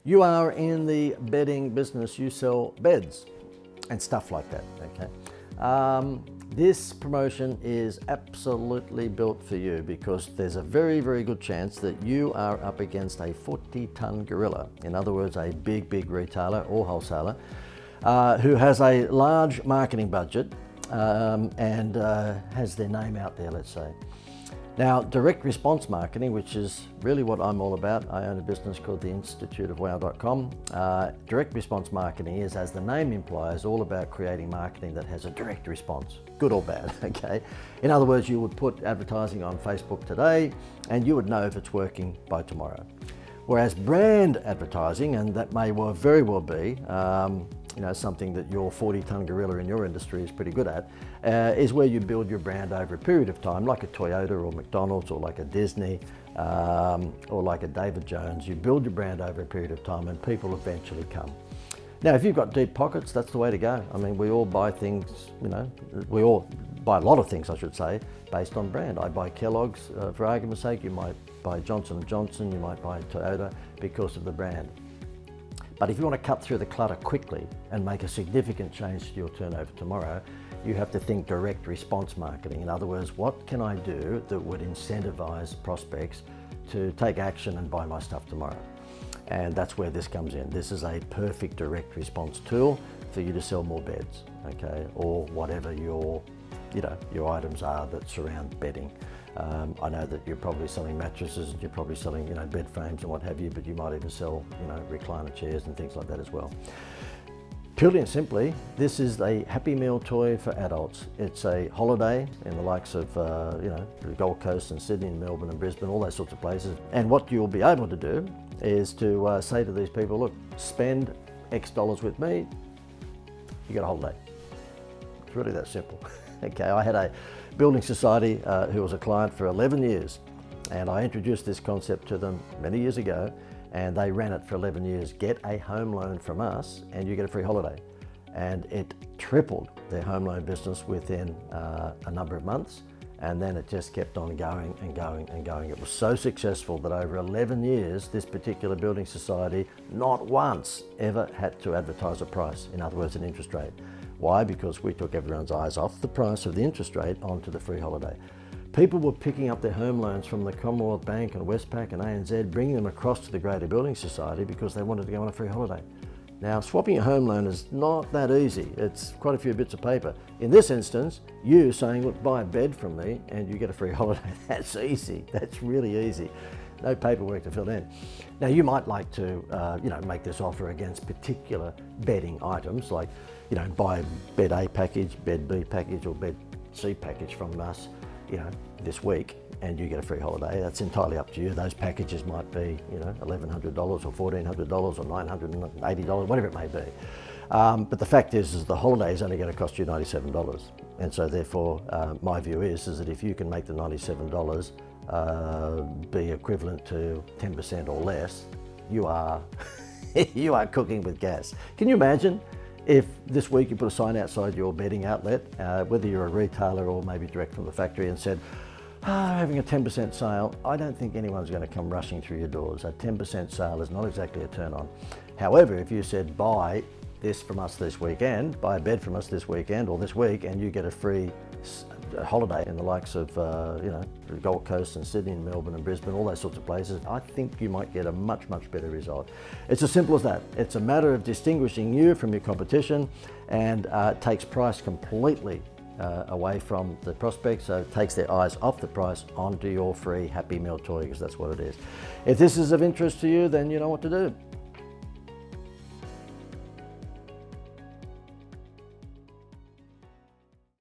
You are in the bedding business, you sell beds and stuff like that, okay? This promotion is absolutely built for you because there's a very, very good chance that you are up against a 40-ton gorilla. In other words, a big retailer or wholesaler who has a large marketing budget and has their name out there, let's say. Now, direct response marketing, which is really what I'm all about. I own a business called the instituteofwow.com. Direct response marketing is, as the name implies, all about creating marketing that has a direct response, good or bad, okay? In other words, you would put advertising on Facebook today and you would know if it's working by tomorrow. Whereas brand advertising, and that may very well be, something that your 40-ton gorilla in your industry is pretty good at, is where you build your brand over a period of time, like a Toyota or McDonald's or like a Disney or like a David Jones. You build your brand over a period of time and people eventually come. Now, if you've got deep pockets, that's the way to go. I mean, we all buy things, we all buy a lot of things, I should say, based on brand. I buy Kellogg's, for argument's sake. You might buy Johnson & Johnson, you might buy Toyota because of the brand. But if you want to cut through the clutter quickly and make a significant change to your turnover tomorrow, you have to think direct response marketing. In other words, what can I do that would incentivize prospects to take action and buy my stuff tomorrow? And that's where this comes in. This is a perfect direct response tool for you to sell more beds, okay? Or whatever your items are that surround bedding. I know that you're probably selling mattresses, and you're probably selling, bed frames and what have you, but you might even sell, recliner chairs and things like that as well. Purely and simply, this is a Happy Meal toy for adults. It's a holiday in the likes of, the Gold Coast and Sydney and Melbourne and Brisbane, all those sorts of places. And what you'll be able to do is to say to these people, look, spend X dollars with me, you get a holiday. It's really that simple. Okay, I had a building society who was a client for 11 years, and I introduced this concept to them many years ago, and they ran it for 11 years. Get a home loan from us and you get a free holiday. And it tripled their home loan business within a number of months, and then it just kept on going and going and going. It was so successful that over 11 years, this particular building society not once ever had to advertise a price, in other words, an interest rate. Why? Because we took everyone's eyes off the price of the interest rate onto the free holiday. People were picking up their home loans from the Commonwealth Bank and Westpac and ANZ, bringing them across to the Greater Building Society because they wanted to go on a free holiday. Now, swapping a home loan is not that easy. It's quite a few bits of paper. In this instance, you saying, look, buy a bed from me and you get a free holiday. That's easy. That's really easy. No paperwork to fill in. Now, you might like to, make this offer against particular bedding items, like, buy bed A package, bed B package, or bed C package from us, this week, and you get a free holiday. That's entirely up to you. Those packages might be, $1,100 or $1,400 or $980, whatever it may be. But the fact is the holiday is only going to cost you $97. And so therefore, my view is that if you can make the $97 be equivalent to 10% or less, you are, you are cooking with gas. Can you imagine if this week you put a sign outside your bedding outlet, whether you're a retailer or maybe direct from the factory, and said, having a 10% sale, I don't think anyone's going to come rushing through your doors. A 10% sale is not exactly a turn on. However, if you said, buy this from us this weekend, buy a bed from us this weekend or this week, and you get a free holiday in the likes of the Gold Coast and Sydney and Melbourne and Brisbane, all those sorts of places, I think you might get a much better result. It's as simple as that. It's a matter of distinguishing you from your competition, and it takes price completely away from the prospect, so it takes their eyes off the price onto your free Happy Meal toy, because that's what it is. If this is of interest to you, then you know what to do.